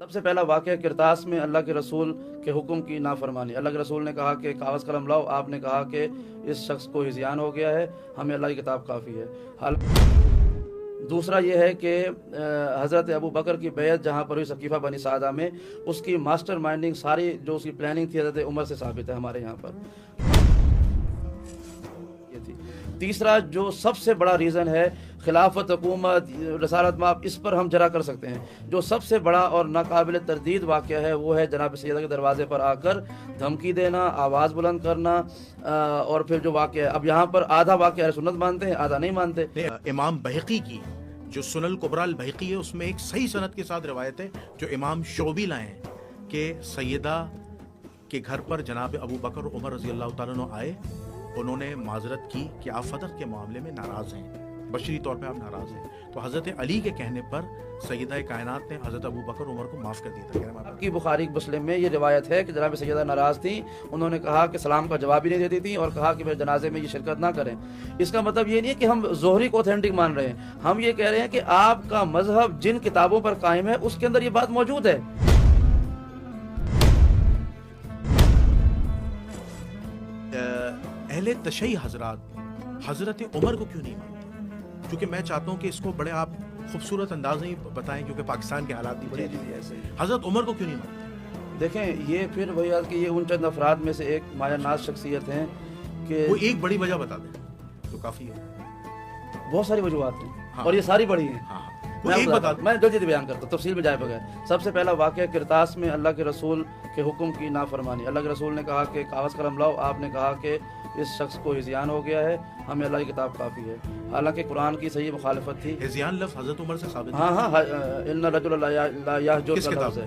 سب سے پہلا واقعہ کرتاس میں اللہ کے رسول کے حکم کی نافرمانی. اللہ کے رسول نے کہا کہ کاغذ قلم لاؤ، آپ نے کہا کہ اس شخص کو ہذیان ہو گیا ہے، ہمیں اللہ کی کتاب کافی ہے. دوسرا یہ ہے کہ حضرت ابو بکر کی بیعت جہاں پر ہوئی ثقیفہ بنی سعدہ میں، اس کی ماسٹر مائنڈنگ ساری جو اس کی پلاننگ تھی حضرت عمر سے ثابت ہے ہمارے یہاں پر. تیسرا جو سب سے بڑا ریزن ہے خلافت، حکومت، رسالت مآب، اس پر ہم جرا کر سکتے ہیں. جو سب سے بڑا اور ناقابل تردید واقعہ ہے وہ ہے جناب سیدہ کے دروازے پر آ کر دھمکی دینا، آواز بلند کرنا. اور پھر جو واقعہ ہے، اب یہاں پر آدھا واقعہ اہل سنت مانتے ہیں، آدھا نہیں مانتے. امام بہقی کی جو سنن الکبریٰ البہقی ہے، اس میں ایک صحیح سند کے ساتھ روایت ہے جو امام شعبی لائے ہیں کہ سیدہ کے گھر پر جناب ابو بکر اور عمر رضی اللہ تعالیٰ عنہ آئے. انہوں نے معذرت کی کہ آپ فتح کے معاملے میں ناراض ہیں، بشری طور پہ آپ ناراض ہیں. تو حضرت علی کے کہنے پر سیدہ کائنات نے حضرت ابو بکر عمر کو معاف کر دیا تھا. آپ کی بخاری مسلم میں یہ روایت ہے کہ جناب سیدہ ناراض تھیں، انہوں نے کہا کہ سلام کا جواب ہی نہیں دیتی تھیں اور کہا کہ میرے جنازے میں یہ شرکت نہ کریں. اس کا مطلب یہ نہیں ہے کہ ہم زہری کو اوتھینٹک مان رہے ہیں، ہم یہ کہہ رہے ہیں کہ آپ کا مذہب جن کتابوں پر قائم ہے اس کے اندر یہ بات موجود ہے. اہل تشیع حضرات حضرت عمر کو کیوں نہیں مانتے؟ کیونکہ میں چاہتا ہوں کہ اس کو بڑے آپ خوبصورت انداز میں بتائیں، کیونکہ پاکستان کے حالات بھی بڑے ایسے حضرت عمر کو کیوں نہیں مانتے؟ دیکھیں یہ پھر وہی کہ یہ ان چند افراد میں سے ایک مایہ ناز شخصیت ہیں کہ وہ ایک بڑی وجہ بتا دیں تو کافی ہے. بہت ساری وجوہات ہیں اور یہ ساری بڑی ہیں. میں جلدی بیان کرتا ہوں تفصیل میں جائے بغیر. سب سے پہلا واقعہ کرتاس میں اللہ کے رسول کے حکم کی نافرمانی. اللہ کے رسول نے کہا کہ کاغذ قلم لاؤ، آپ نے کہا کہ اس شخص کو ہذیان ہو گیا ہے، ہمیں اللہ کی کتاب کافی ہے. حالانکہ قرآن کی صحیح مخالفت تھی. ہذیان لفظ حضرت عمر سے ثابت ہے. ہاں ان رجل لا یہجر کا لفظ ہے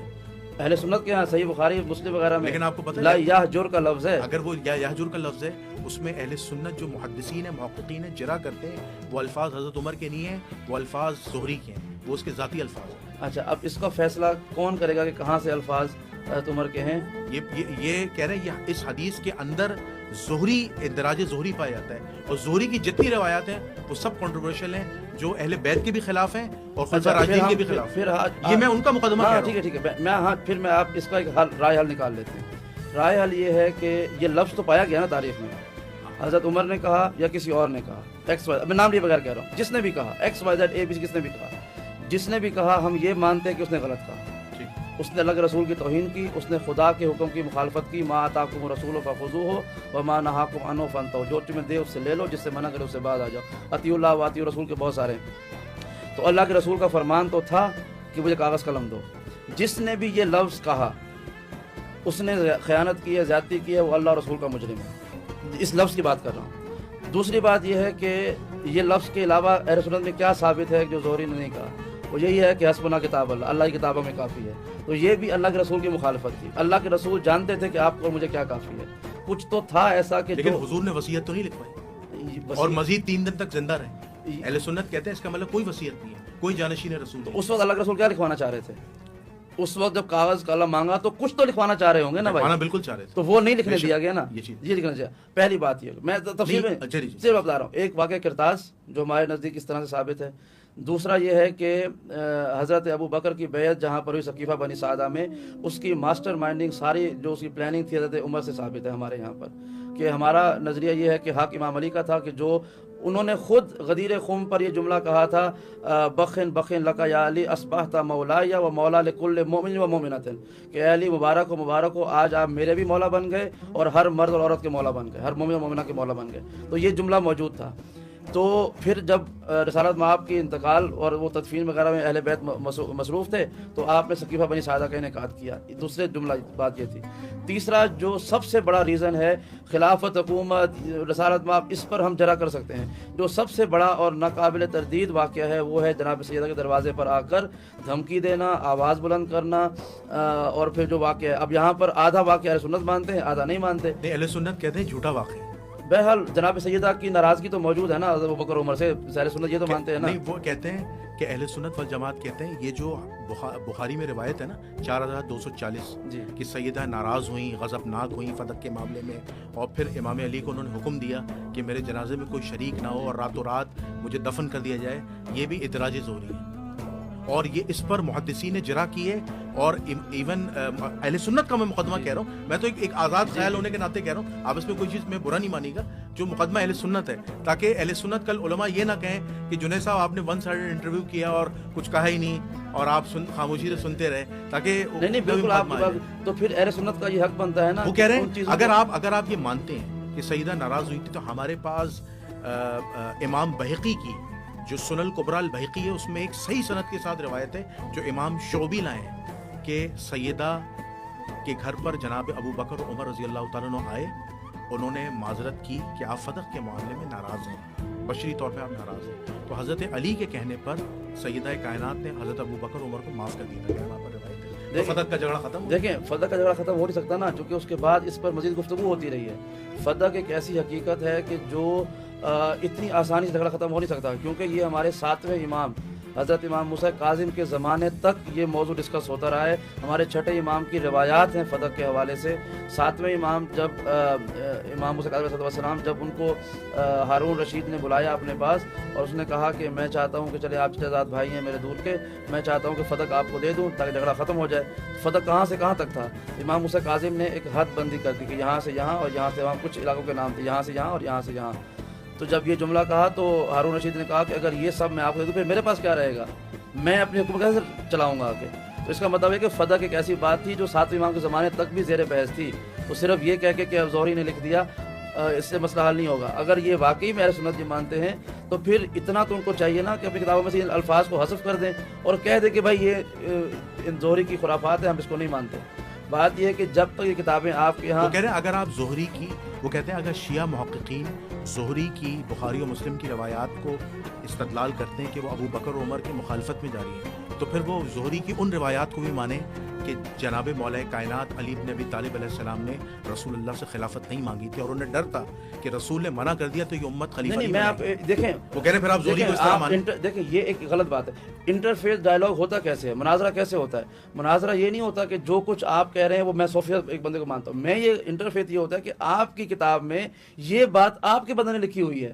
اہل سنت کے ہاں صحیح بخاری مسلم وغیرہ میں. لیکن آپ کو پتہ لا یہجر کا لفظ ہے. اگر وہ یہجر کا لفظ ہے، اس میں اہل سنت جو محدثین ہیں، محققین ہیں، جرا کرتے ہیں، وہ الفاظ حضرت عمر کے نہیں ہیں، وہ الفاظ زہری کے ہیں، وہ اس کے ذاتی الفاظ ہیں. اچھا، اب اس کا فیصلہ کون کرے گا کہ کہاں سے الفاظ حضرت عمر کے ہیں؟ یہ کہہ رہے ہیں اس حدیث کے اندر زہری اندراج زہری پایا جاتا ہے، اور زہری کی جتنی روایات ہیں وہ سب کنٹروورشل ہیں، جو اہل بیت کے بھی خلاف ہیں اور خلفاء راشدین کے بھی خلاف ہیں. یہ میں ان کا مقدمہ کہہ رہا ہوں. ٹھیک ہے پھر میں آپ اس کا ایک رائے حل نکال لیتے ہیں. رائے حل یہ ہے کہ یہ لفظ تو پایا گیا نا تاریخ میں، حضرت عمر نے کہا یا کسی اور نے کہا، ایکس وائی، میں نام لیے بغیر کہہ رہا ہوں، جس نے بھی کہا X Y Z A B C, کس نے بھی کہا، جس نے بھی کہا ہم یہ مانتے ہیں کہ اس نے غلط کہا. اس نے اللہ کے رسول کی توہین کی، اس نے خدا کے حکم کی مخالفت کی. ما آتاکم الرسول فخذوہ وما نہاکم عنہ فانتہوا، جو تمہیں دے اس سے لے لو، جس سے منع کرے اس سے باز آ جاؤ. اطیعوا اللہ و اطیعوا الرسول کے بہت سارے ہیں. تو اللہ کے رسول کا فرمان تو تھا کہ مجھے کاغذ قلم دو. جس نے بھی یہ لفظ کہا اس نے خیانت کی ہے، زیادتی کی ہے، وہ اللہ رسول کا مجرم ہے. اس لفظ کی بات کر رہا ہوں. دوسری بات یہ ہے کہ یہ لفظ کے علاوہ اہل سنت میں کیا ثابت ہے جو زہری نے نہیں کہا، وہ یہی ہے کہ حسبنا کتاب اللہ، اللہ کی کتابوں میں کافی ہے. تو یہ بھی اللہ کے رسول کی مخالفت تھی. اللہ کے رسول جانتے تھے کہ آپ کو اور مجھے کیا کافی ہے. کچھ تو تھا ایسا کہ لیکن حضور نے وصیت تو نہیں لکھوائی اور مزید 3 دن تک زندہ رہے. اہل سنت کہتے ہیں اس کا مطلب کوئی وصیت نہیں ہے، کوئی جانشین رسول نہیں. اس وقت اللہ کے رسول کیا لکھوانا چاہ رہے تھے؟ اس وقت جب کاغذ قلم مانگا تو کچھ تو لکھوانا چاہ رہے ہوں گے نا بھائی. بالکل چاہ رہے تھے، تو وہ نہیں لکھنے دیا گیا نا. یہ لکھنا چاہیے. پہلی بات یہ میں تفصیل میں صرف بتا رہا ہوں. ایک واقعہ کرتاس جو ہمارے نزدیک اس طرح سے ثابت ہے. دوسرا یہ ہے کہ حضرت ابو بکر کی بیعت جہاں پر ہوئی ثقیفہ بنی سعدہ میں، اس کی ماسٹر مائنڈنگ ساری جو اس کی پلاننگ تھی حضرت عمر سے ثابت ہے ہمارے یہاں پر. کہ ہمارا نظریہ یہ ہے کہ حق امام علی کا تھا کہ جو انہوں نے خود غدیر خم پر یہ جملہ کہا تھا، بخن بخن لکا یا علی اصبحت مولایا و مولا لکل مومن و مومنۃ، کہ اے علی مبارک ہو، آج آپ میرے بھی مولا بن گئے اور ہر مرد اور عورت کے مولا بن گئے، ہر مومن و مومنہ کے مولا بن گئے. تو یہ جملہ موجود تھا. تو پھر جب رسالت مآب کی انتقال اور وہ تدفین وغیرہ میں اہل بیت مصروف تھے تو آپ نے ثقیفہ بنی سعدہ کا انعقاد کیا. دوسرے جملہ بات یہ تھی. تیسرا جو سب سے بڑا ریزن ہے خلافت، حکومت، رسالت مآب، اس پر ہم جرا کر سکتے ہیں. جو سب سے بڑا اور ناقابل تردید واقعہ ہے وہ ہے جناب سیدہ کے دروازے پر آ کر دھمکی دینا، آواز بلند کرنا. اور پھر جو واقعہ ہے، اب یہاں پر آدھا واقعہ اہل سنت مانتے ہیں، آدھا نہیں مانتے. اہل سنت کہتے ہیں جھوٹا واقعہ. بہرحال جناب سیدہ کی ناراضگی تو موجود ہے نا ابو بکر عمر سے. اہل سنت یہ تو مانتے ہیں نا. نہیں، وہ کہتے ہیں کہ اہل سنت والجماعت کہتے ہیں یہ جو بخاری میں روایت ہے نا 4240 کہ سیدہ ناراض ہوئیں، غضبناک ہوئیں فتح کے معاملے میں، اور پھر امام علی کو انہوں نے حکم دیا کہ میرے جنازے میں کوئی شریک نہ ہو اور راتوں رات مجھے دفن کر دیا جائے، یہ بھی ادراج زہری ہے. اور یہ اس پر محدثین نے جرح کی ہے، اور ایون اہل سنت کا میں مقدمہ کہہ رہا ہوں، میں تو ایک آزاد خیال ہونے کے ناطے کہہ رہا ہوں، آپ اس میں کوئی چیز میں برا نہیں مانی گا، جو مقدمہ اہل سنت ہے، تاکہ اہل سنت کل علماء یہ نہ کہیں کہ جنید صاحب آپ نے ون سائیڈڈ انٹرویو کیا اور کچھ کہا ہی نہیں اور آپ خاموشی سے سنتے رہے، تاکہ نہیں بالکل آپ تو پھر اہل سنت کا یہ حق بنتا ہے نا، وہ کہہ رہے ہیں اگر آپ یہ مانتے ہیں کہ سیدہ ناراض ہوئی تھی، تو ہمارے پاس امام بہقی کی جو سنن الکبریٰ البہقی ہے، اس میں ایک صحیح سند کے ساتھ روایت ہے جو امام شعبی لائے ہیں کہ سیدہ کے گھر پر جناب ابو بکر عمر رضی اللہ تعالیٰ عنہ آئے، انہوں نے معذرت کی کہ آپ فدق کے معاملے میں ناراض ہیں، بشری طور پہ آپ ناراض ہیں، تو حضرت علی کے کہنے پر سیدہ کائنات نے حضرت ابو بکر عمر کو معاف کر دیا تھا، وہاں پر روایت ہے۔ فدق کا جھگڑا ختم، دیکھیں فدق کا جھگڑا ختم ہو نہیں سکتا نا، چونکہ اس کے بعد اس پر مزید گفتگو ہوتی رہی ہے۔ فدق ایک ایسی حقیقت ہے کہ جو اتنی آسانی سے جھگڑا ختم ہو نہیں سکتا، کیونکہ یہ ہمارے 7ویں امام حضرت امام موسیٰ کاظم کے زمانے تک یہ موضوع ڈسکس ہوتا رہا ہے۔ ہمارے 6ٹھے امام کی روایات ہیں فدق کے حوالے سے۔ 7ویں امام جب امام موسیٰ کاظم علیہ السلام جب ان کو ہارون رشید نے بلایا اپنے پاس اور اس نے کہا کہ میں چاہتا ہوں کہ چلے آپ چچا بھائی ہیں میرے دور کے، میں چاہتا ہوں کہ فدق آپ کو دے دوں تاکہ جھگڑا ختم ہو جائے۔ فدق کہاں سے کہاں تک تھا؟ امام موسیٰ کاظم نے ایک حد بندی کر دی کہ یہاں سے یہاں اور یہاں سے وہاں، کچھ علاقوں کے نام تھے، یہاں سے یہاں اور یہاں سے یہاں۔ تو جب یہ جملہ کہا تو ہارون رشید نے کہا کہ اگر یہ سب میں آپ کو دے دوں پھر میرے پاس کیا رہے گا، میں اپنی حکومت کیسے چلاؤں گا آگے؟ تو اس کا مطلب ہے کہ فدق ایک ایسی بات تھی جو 7ویں امام کے زمانے تک بھی زیر بحث تھی، تو صرف یہ کہہ کے کہ اب زہری نے لکھ دیا اس سے مسئلہ حل نہیں ہوگا۔ اگر یہ واقعی میں اہل سنت یہ مانتے ہیں تو پھر اتنا تو ان کو چاہیے نا کہ اپنی کتابوں میں سے ان الفاظ کو حذف کر دیں اور کہہ دیں کہ بھائی یہ زہری کی خرافات ہیں، ہم اس کو نہیں مانتے۔ بات یہ ہے کہ جب تک یہ کتابیں آپ کے یہاں، وہ کہہ رہے ہیں اگر آپ زہری کی، وہ کہتے ہیں اگر شیعہ محققین زہری کی بخاری و مسلم کی روایات کو استدلال کرتے ہیں کہ وہ ابو بکر و عمر کی مخالفت میں جاری ہیں، تو پھر وہ زہری کی ان روایات کو بھی مانیں کہ جناب مولا کائنات علی بن ابی طالب علیہ السلام نے رسول اللہ سے خلافت نہیں مانگی تھی اور انہیں ڈر تھا کہ رسول نے منع کر دیا تو یہ امت خلیفہ نہیں میں آپ دیکھیں، وہ کہہ رہے ہیں پھر آپ زہری کو اس طرح مانیں۔ دیکھیں یہ ایک غلط بات ہے۔ انٹرفیس ڈائلاگ ہوتا کیسے ہے، مناظرہ کیسے ہوتا ہے؟ مناظرہ یہ نہیں ہوتا کہ جو کچھ آپ کہہ رہے ہیں وہ میں 100% ایک بندے کو مانتا ہوں، میں یہ انٹرفیس یہ ہوتا ہے کہ آپ کی کتاب میں یہ بات آپ کے بندے نے لکھی ہوئی ہے،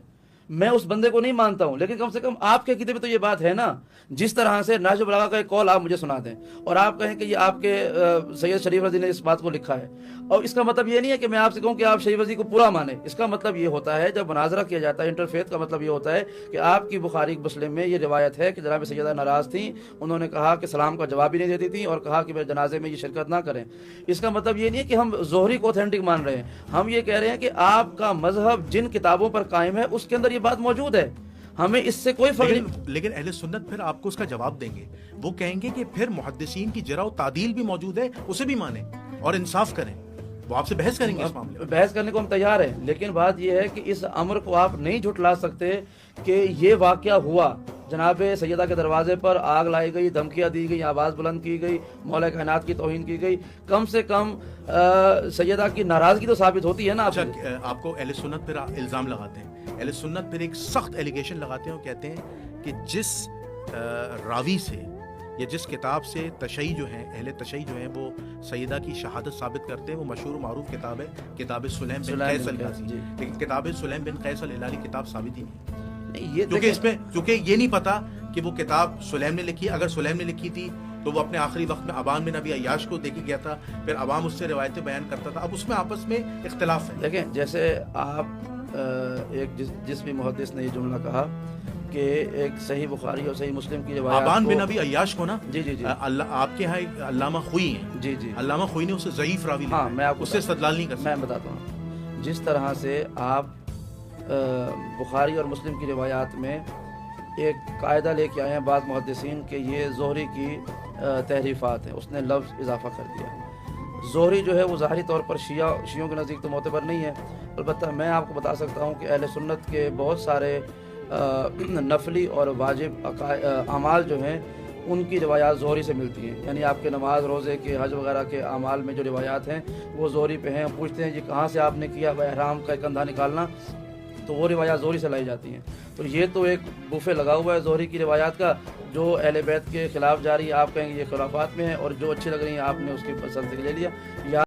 میں اس بندے کو نہیں مانتا ہوں، لیکن کم سے کم آپ کے عقیدے میں تو یہ بات ہے نا۔ جس طرح سے نہج البلاغہ کا ایک قول آپ مجھے سنا دیں اور آپ کہیں کہ یہ آپ کے سید شریف رضی نے اس بات کو لکھا ہے، اور اس کا مطلب یہ نہیں ہے کہ میں آپ سے کہوں کہ آپ شریف رضی کو پورا مانیں۔ اس کا مطلب یہ ہوتا ہے جب مناظرہ کیا جاتا ہے انٹرفیت کا مطلب یہ ہوتا ہے کہ آپ کی بخاری مسلم میں یہ روایت ہے کہ جناب سیدہ ناراض تھیں، انہوں نے کہا کہ سلام کا جواب بھی نہیں دیتی تھیں اور کہا کہ میرے جنازے میں یہ شرکت نہ کریں۔ اس کا مطلب یہ نہیں ہے کہ ہم زہری کو اوتھینٹک مان رہے ہیں، ہم یہ کہہ رہے ہیں کہ آپ کا مذہب جن کتابوں پر قائم ہے اس کے اندر یہ بات موجود ہے، ہمیں اس سے کوئی فرق نہیں۔ لیکن اہل سنت پھر آپ کو اس کا جواب دیں گے، وہ کہیں گے کہ پھر محدثین کی جرح و تعدیل بھی موجود ہے، اسے بھی مانیں اور انصاف کریں، وہ آپ سے بحث کریں گے اس معاملے میں۔ بحث کرنے کو ہم تیار ہیں، لیکن بات یہ ہے کہ اس امر کو آپ نہیں جھٹلا سکتے کہ یہ واقعہ ہوا، جناب سیدہ کے دروازے پر آگ لائی گئی، دھمکیاں دی گئی، آواز بلند کی گئی، مولا کائنات کی توہین کی گئی، کم سے کم سیدہ کی ناراضگی تو ثابت ہوتی ہے نا۔ آپ کو اہل سنت پھر الزام لگاتے ہیں، اہل سنت پھر ایک سخت ایلیگیشن لگاتے ہیں اور کہتے ہیں کہ جس راوی سے یا جس کتاب سے تشیع جو ہیں، اہل تشیع جو ہیں وہ سیدہ کی شہادت ثابت کرتے ہیں، وہ مشہور و معروف کتاب ہے کتاب سلیم بن قیس الہلالی، لیکن کتاب سلیم بن قیس الہلالی کتاب ثابت ہی نہیں، کیونکہ یہ نہیں پتا کہ وہ کتاب سلیم نے لکھی، اگر سلیم نے لکھی تھی تو وہ اپنے آخری وقت میں ابان بن ابی عیاش کو دے کے گیا تھا، پھر عوام اس سے روایتیں بیان کرتا تھا، اب اس میں آپس میں اختلاف ہے۔ دیکھیں جیسے آپ ایک جس بھی محدث نے یہ جملہ کہا کہ ایک صحیح بخاری اور صحیح مسلم کی روایات ابان بن ابی عیاش کو نا، جی آپ کے یہاں علامہ خوئی ہیں، جی علامہ خوئی نے اسے ضعیف راوی لکھا، ہاں میں آپ کو اس سے استدلال نہیں کر سکتا۔ میں بتاتا ہوں، جس طرح سے آپ بخاری اور مسلم کی روایات میں ایک قاعدہ لے کے آئے ہیں بعض محدثین کہ یہ زہری کی تحریفات ہیں، اس نے لفظ اضافہ کر دیا۔ زہری جو ہے وہ ظاہری طور پر شیعوں کے نزدیک تو معتبر نہیں ہے، البتہ میں آپ کو بتا سکتا ہوں کہ اہل سنت کے بہت سارے نفلی اور واجب اعمال جو ہیں ان کی روایات زہری سے ملتی ہیں، یعنی آپ کے نماز روزے کے حج وغیرہ کے اعمال میں جو روایات ہیں وہ زہری پہ ہیں۔ پوچھتے ہیں یہ کہاں سے آپ نے کیا احرام کا کندھا نکالنا، تو وہ روایات زہری سے لائی جاتی ہیں۔ تو یہ تو ایک بوفے لگا ہوا ہے زہری کی روایات کا، جو اہل بیت کے خلاف جاری آپ کہیں گے یہ خرافات میں ہے، اور جو اچھی لگ رہی ہیں آپ نے اس کی پسند سے لے لیا۔